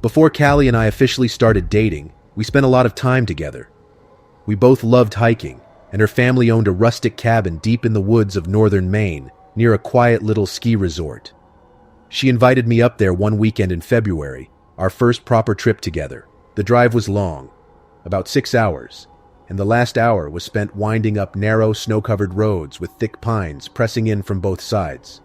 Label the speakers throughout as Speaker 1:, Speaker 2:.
Speaker 1: Before Callie and I officially started dating, we spent a lot of time together. We both loved hiking, and her family owned a rustic cabin deep in the woods of northern Maine, near a quiet little ski resort. She invited me up there one weekend in February, our first proper trip together. The drive was long, about 6 hours, and the last hour was spent winding up narrow, snow-covered roads with thick pines pressing in from both sides.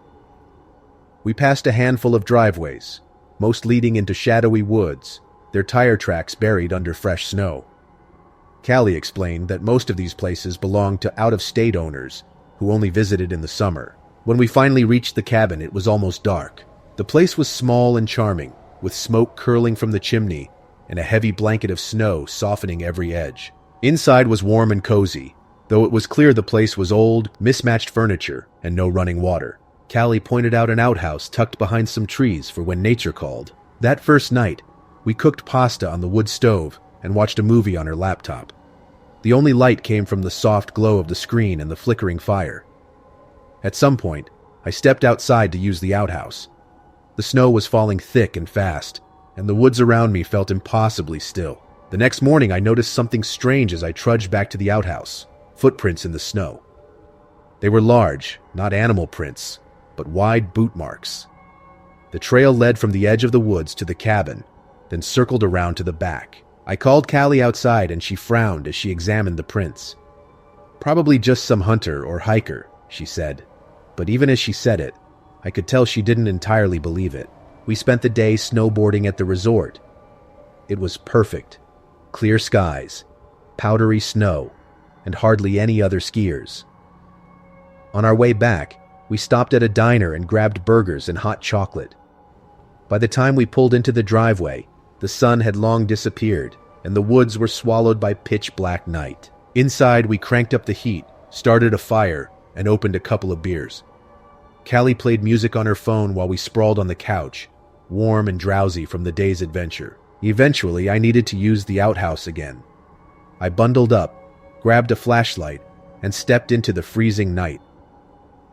Speaker 1: We passed a handful of driveways, most leading into shadowy woods, their tire tracks buried under fresh snow. Callie explained that most of these places belonged to out-of-state owners who only visited in the summer. When we finally reached the cabin, it was almost dark. The place was small and charming, with smoke curling from the chimney and a heavy blanket of snow softening every edge. Inside was warm and cozy, though it was clear the place was old, mismatched furniture, and no running water. Callie pointed out an outhouse tucked behind some trees for when nature called. That first night, we cooked pasta on the wood stove and watched a movie on her laptop. The only light came from the soft glow of the screen and the flickering fire. At some point, I stepped outside to use the outhouse. The snow was falling thick and fast, and the woods around me felt impossibly still. The next morning, I noticed something strange as I trudged back to the outhouse. Footprints in the snow. They were large, not animal prints, but wide boot marks. The trail led from the edge of the woods to the cabin, then circled around to the back. I called Callie outside and she frowned as she examined the prints. "Probably just some hunter or hiker," she said. But even as she said it, I could tell she didn't entirely believe it. We spent the day snowboarding at the resort. It was perfect. Clear skies, powdery snow, and hardly any other skiers. On our way back, we stopped at a diner and grabbed burgers and hot chocolate. By the time we pulled into the driveway, the sun had long disappeared, and the woods were swallowed by pitch-black night. Inside, we cranked up the heat, started a fire, and opened a couple of beers. Callie played music on her phone while we sprawled on the couch, warm and drowsy from the day's adventure. Eventually, I needed to use the outhouse again. I bundled up, grabbed a flashlight, and stepped into the freezing night.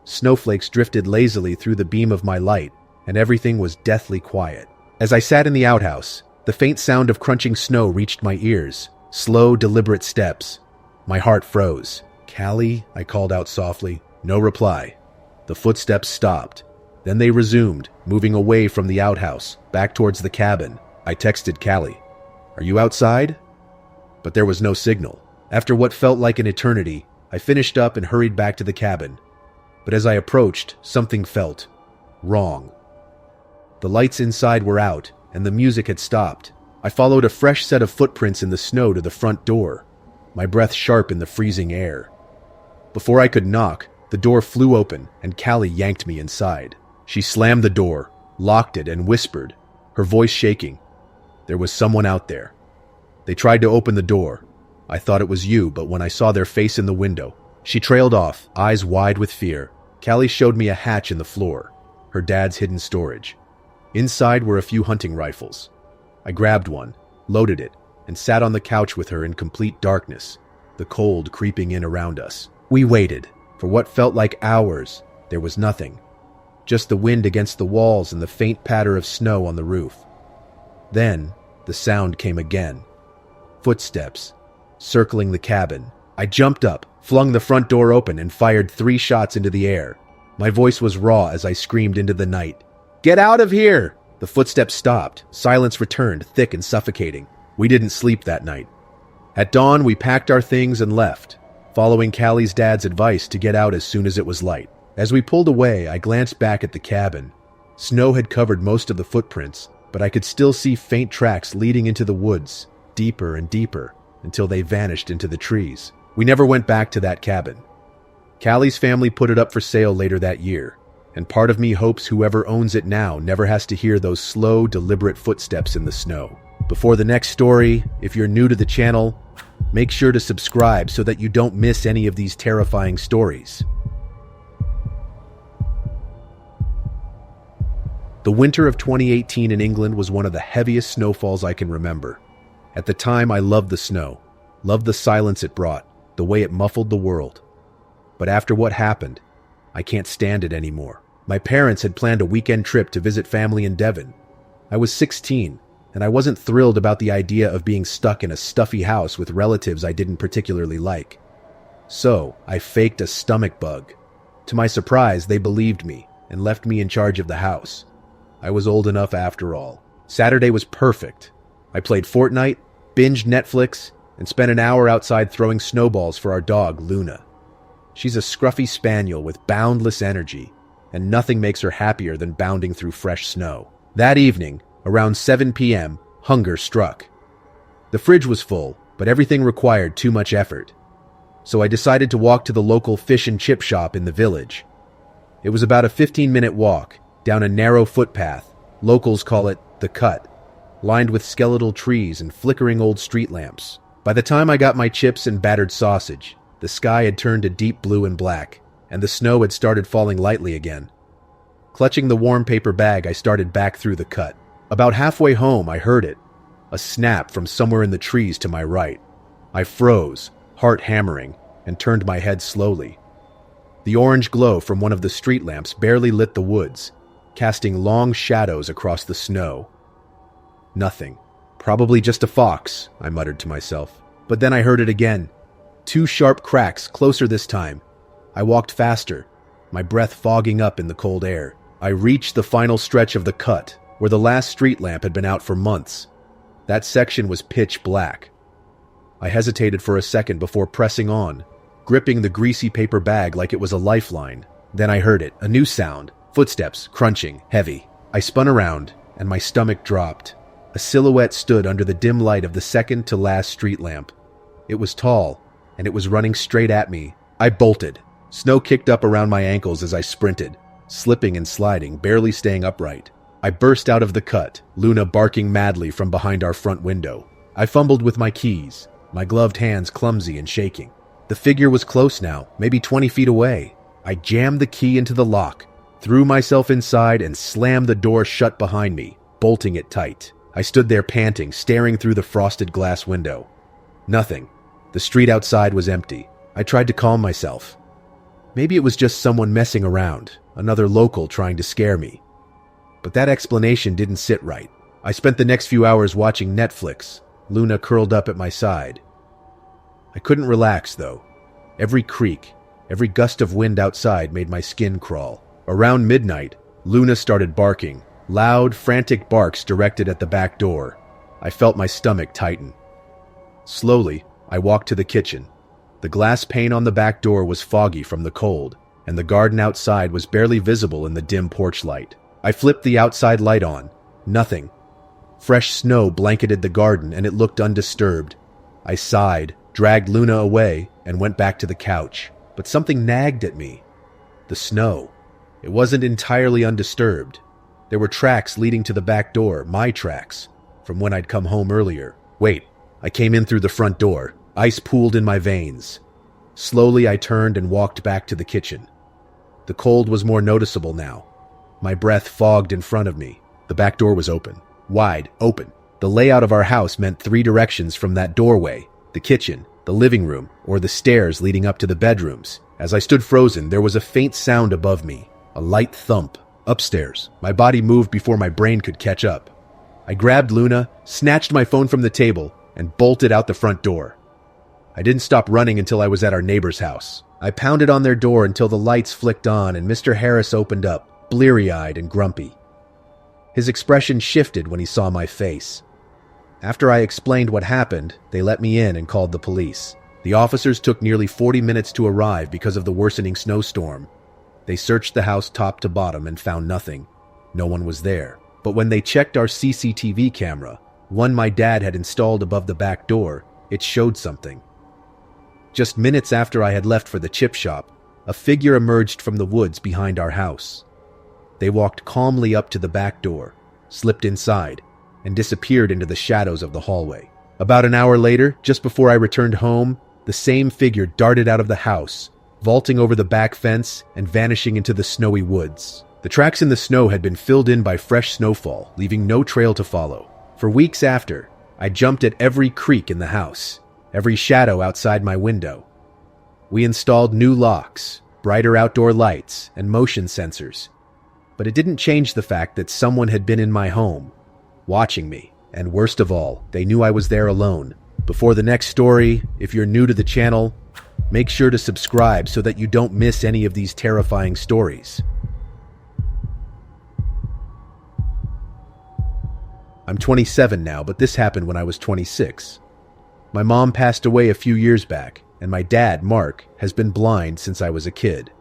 Speaker 1: Snowflakes drifted lazily through the beam of my light, and everything was deathly quiet. As I sat in the outhouse, the faint sound of crunching snow reached my ears. Slow, deliberate steps. My heart froze. "Callie," I called out softly. No reply. The footsteps stopped. Then they resumed, moving away from the outhouse, back towards the cabin. I texted Callie, "Are you outside?" But there was no signal. After what felt like an eternity, I finished up and hurried back to the cabin. But as I approached, something felt wrong. The lights inside were out, and the music had stopped. I followed a fresh set of footprints in the snow to the front door, my breath sharp in the freezing air. Before I could knock, the door flew open, and Callie yanked me inside. She slammed the door, locked it, and whispered, her voice shaking, "There was someone out there. They tried to open the door. I thought it was you, but when I saw their face in the window..." She trailed off, eyes wide with fear. Callie showed me a hatch in the floor, her dad's hidden storage. Inside were a few hunting rifles. I grabbed one, loaded it, and sat on the couch with her in complete darkness, the cold creeping in around us. We waited. For what felt like hours, there was nothing. Just the wind against the walls and the faint patter of snow on the roof. Then, the sound came again. Footsteps, circling the cabin. I jumped up, flung the front door open, and fired 3 shots into the air. My voice was raw as I screamed into the night. "Get out of here!" The footsteps stopped. Silence returned, thick and suffocating. We didn't sleep that night. At dawn, we packed our things and left, following Callie's dad's advice to get out as soon as it was light. As we pulled away, I glanced back at the cabin. Snow had covered most of the footprints, but I could still see faint tracks leading into the woods, deeper and deeper, until they vanished into the trees. We never went back to that cabin. Callie's family put it up for sale later that year, and part of me hopes whoever owns it now never has to hear those slow, deliberate footsteps in the snow. Before the next story, if you're new to the channel, make sure to subscribe so that you don't miss any of these terrifying stories. The winter of 2018 in England was one of the heaviest snowfalls I can remember. At the time, I loved the snow, loved the silence it brought, the way it muffled the world. But after what happened, I can't stand it anymore. My parents had planned a weekend trip to visit family in Devon. I was 16, and I wasn't thrilled about the idea of being stuck in a stuffy house with relatives I didn't particularly like. So, I faked a stomach bug. To my surprise, they believed me and left me in charge of the house. I was old enough after all. Saturday was perfect. I played Fortnite, binged Netflix, and spent an hour outside throwing snowballs for our dog, Luna. She's a scruffy spaniel with boundless energy, and nothing makes her happier than bounding through fresh snow. That evening, around 7 p.m., hunger struck. The fridge was full, but everything required too much effort. So I decided to walk to the local fish and chip shop in the village. It was about a 15-minute walk down a narrow footpath. Locals call it the Cut, lined with skeletal trees and flickering old street lamps. By the time I got my chips and battered sausage, the sky had turned a deep blue and black, and the snow had started falling lightly again. Clutching the warm paper bag, I started back through the Cut. About halfway home, I heard it, a snap from somewhere in the trees to my right. I froze, heart hammering, and turned my head slowly. The orange glow from one of the street lamps barely lit the woods, casting long shadows across the snow. Nothing. Probably just a fox, I muttered to myself. But then I heard it again. 2 sharp cracks, closer this time. I walked faster, my breath fogging up in the cold air. I reached the final stretch of the Cut, where the last street lamp had been out for months. That section was pitch black. I hesitated for a second before pressing on, gripping the greasy paper bag like it was a lifeline. Then I heard it, a new sound, footsteps, crunching, heavy. I spun around, and my stomach dropped. A silhouette stood under the dim light of the second to last street lamp. It was tall, and it was running straight at me. I bolted. Snow kicked up around my ankles as I sprinted, slipping and sliding, barely staying upright. I burst out of the Cut, Luna barking madly from behind our front window. I fumbled with my keys, my gloved hands clumsy and shaking. The figure was close now, maybe 20 feet away. I jammed the key into the lock, threw myself inside, and slammed the door shut behind me, bolting it tight. I stood there panting, staring through the frosted glass window. Nothing. The street outside was empty. I tried to calm myself. Maybe it was just someone messing around, another local trying to scare me. But that explanation didn't sit right. I spent the next few hours watching Netflix, Luna curled up at my side. I couldn't relax, though. Every creak, every gust of wind outside made my skin crawl. Around midnight, Luna started barking, loud, frantic barks directed at the back door. I felt my stomach tighten. Slowly, I walked to the kitchen. The glass pane on the back door was foggy from the cold, and the garden outside was barely visible in the dim porch light. I flipped the outside light on. Nothing. Fresh snow blanketed the garden, and it looked undisturbed. I sighed, dragged Luna away, and went back to the couch. But something nagged at me. The snow. It wasn't entirely undisturbed. There were tracks leading to the back door, my tracks, from when I'd come home earlier. Wait, I came in through the front door. Ice pooled in my veins. Slowly, I turned and walked back to the kitchen. The cold was more noticeable now. My breath fogged in front of me. The back door was open. Wide open. The layout of our house meant 3 directions from that doorway: the kitchen, the living room, or the stairs leading up to the bedrooms. As I stood frozen, there was a faint sound above me, a light thump. Upstairs, my body moved before my brain could catch up. I grabbed Luna, snatched my phone from the table, and bolted out the front door. I didn't stop running until I was at our neighbor's house. I pounded on their door until the lights flicked on and Mr. Harris opened up, bleary-eyed and grumpy. His expression shifted when he saw my face. After I explained what happened, they let me in and called the police. The officers took nearly 40 minutes to arrive because of the worsening snowstorm. They searched the house top to bottom and found nothing. No one was there. But when they checked our CCTV camera, one my dad had installed above the back door, it showed something. Just minutes after I had left for the chip shop, a figure emerged from the woods behind our house. They walked calmly up to the back door, slipped inside, and disappeared into the shadows of the hallway. About an hour later, just before I returned home, the same figure darted out of the house, vaulting over the back fence and vanishing into the snowy woods. The tracks in the snow had been filled in by fresh snowfall, leaving no trail to follow. For weeks after, I jumped at every creak in the house, every shadow outside my window. We installed new locks, brighter outdoor lights, and motion sensors. But it didn't change the fact that someone had been in my home, watching me. And worst of all, they knew I was there alone. Before the next story, if you're new to the channel, make sure to subscribe so that you don't miss any of these terrifying stories. I'm 27 now, but this happened when I was 26. My mom passed away a few years back, and my dad, Mark, has been blind since I was a kid.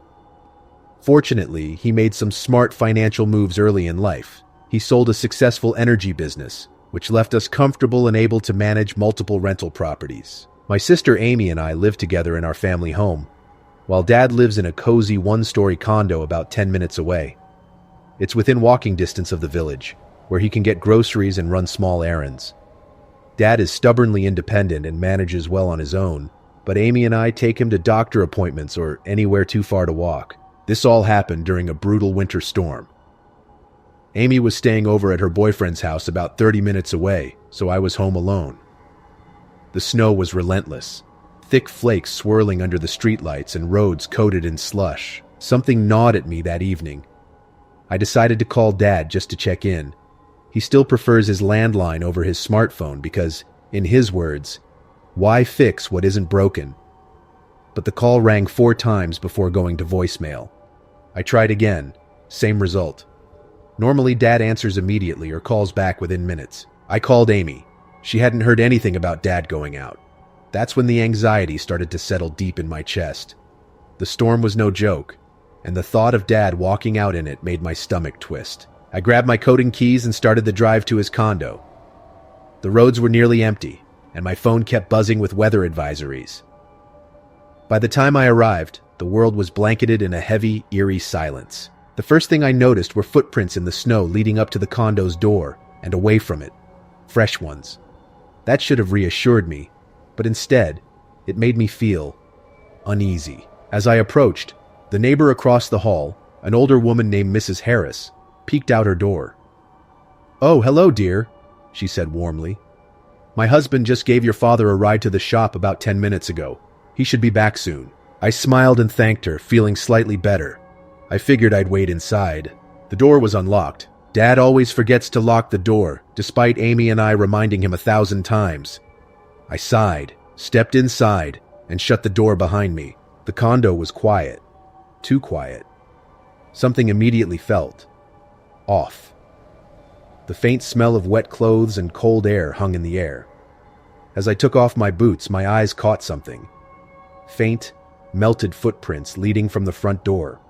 Speaker 1: Fortunately, he made some smart financial moves early in life. He sold a successful energy business, which left us comfortable and able to manage multiple rental properties. My sister Amy and I live together in our family home, while Dad lives in a cozy one-story condo about 10 minutes away. It's within walking distance of the village, where he can get groceries and run small errands. Dad is stubbornly independent and manages well on his own, but Amy and I take him to doctor appointments or anywhere too far to walk. This all happened during a brutal winter storm. Amy was staying over at her boyfriend's house about 30 minutes away, so I was home alone. The snow was relentless, thick flakes swirling under the streetlights and roads coated in slush. Something gnawed at me that evening. I decided to call Dad just to check in. He still prefers his landline over his smartphone because, in his words, why fix what isn't broken? But the call rang 4 times before going to voicemail. I tried again, same result. Normally Dad answers immediately or calls back within minutes. I called Amy. She hadn't heard anything about Dad going out. That's when the anxiety started to settle deep in my chest. The storm was no joke, and the thought of Dad walking out in it made my stomach twist. I grabbed my coat and keys and started the drive to his condo. The roads were nearly empty, and my phone kept buzzing with weather advisories. By the time I arrived, the world was blanketed in a heavy, eerie silence. The first thing I noticed were footprints in the snow leading up to the condo's door and away from it. Fresh ones. That should have reassured me, but instead, it made me feel uneasy. As I approached, the neighbor across the hall, an older woman named Mrs. Harris, peeked out her door. "Oh, hello, dear," she said warmly. "My husband just gave your father a ride to the shop about 10 minutes ago. He should be back soon." I smiled and thanked her, feeling slightly better. I figured I'd wait inside. The door was unlocked. Dad always forgets to lock the door, despite Amy and I reminding him 1,000 times. I sighed, stepped inside, and shut the door behind me. The condo was quiet. Too quiet. Something immediately felt off. The faint smell of wet clothes and cold air hung in the air. As I took off my boots, my eyes caught something. Faint, melted footprints leading from the front door,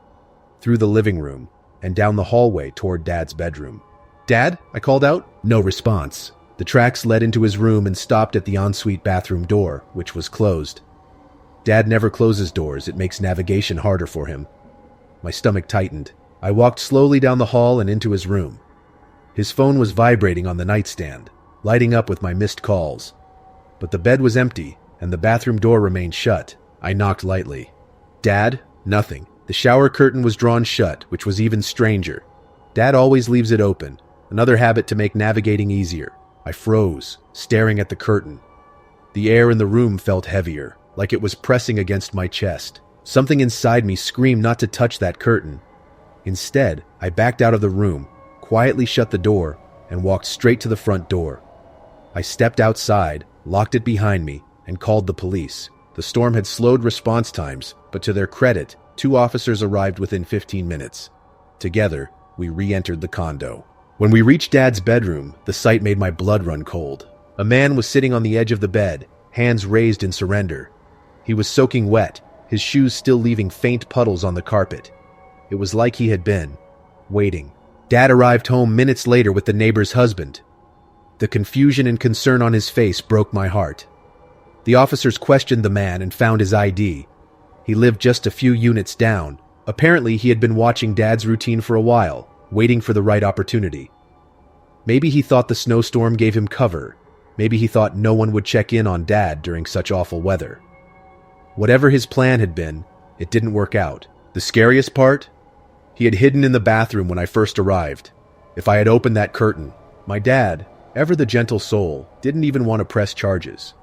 Speaker 1: through the living room, and down the hallway toward Dad's bedroom. "Dad?" I called out. No response. The tracks led into his room and stopped at the ensuite bathroom door, which was closed. Dad never closes doors. It makes navigation harder for him. My stomach tightened. I walked slowly down the hall and into his room. His phone was vibrating on the nightstand, lighting up with my missed calls. But the bed was empty, and the bathroom door remained shut. I knocked lightly. "Dad?" Nothing. The shower curtain was drawn shut, which was even stranger. Dad always leaves it open, another habit to make navigating easier. I froze, staring at the curtain. The air in the room felt heavier, like it was pressing against my chest. Something inside me screamed not to touch that curtain. Instead, I backed out of the room, quietly shut the door, and walked straight to the front door. I stepped outside, locked it behind me, and called the police. The storm had slowed response times, but to their credit, 2 officers arrived within 15 minutes. Together, we re-entered the condo. When we reached Dad's bedroom, the sight made my blood run cold. A man was sitting on the edge of the bed, hands raised in surrender. He was soaking wet, his shoes still leaving faint puddles on the carpet. It was like he had been waiting. Dad arrived home minutes later with the neighbor's husband. The confusion and concern on his face broke my heart. The officers questioned the man and found his ID. He lived just a few units down. Apparently, he had been watching Dad's routine for a while, waiting for the right opportunity. Maybe he thought the snowstorm gave him cover. Maybe he thought no one would check in on Dad during such awful weather. Whatever his plan had been, it didn't work out. The scariest part? He had hidden in the bathroom when I first arrived. If I had opened that curtain, my dad, ever the gentle soul, didn't even want to press charges.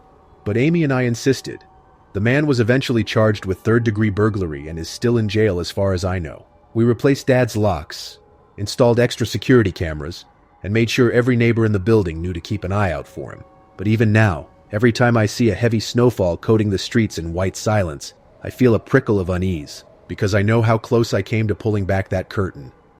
Speaker 1: But Amy and I insisted. The man was eventually charged with third-degree burglary and is still in jail as far as I know. We replaced Dad's locks, installed extra security cameras, and made sure every neighbor in the building knew to keep an eye out for him. But even now, every time I see a heavy snowfall coating the streets in white silence, I feel a prickle of unease, because I know how close I came to pulling back that curtain.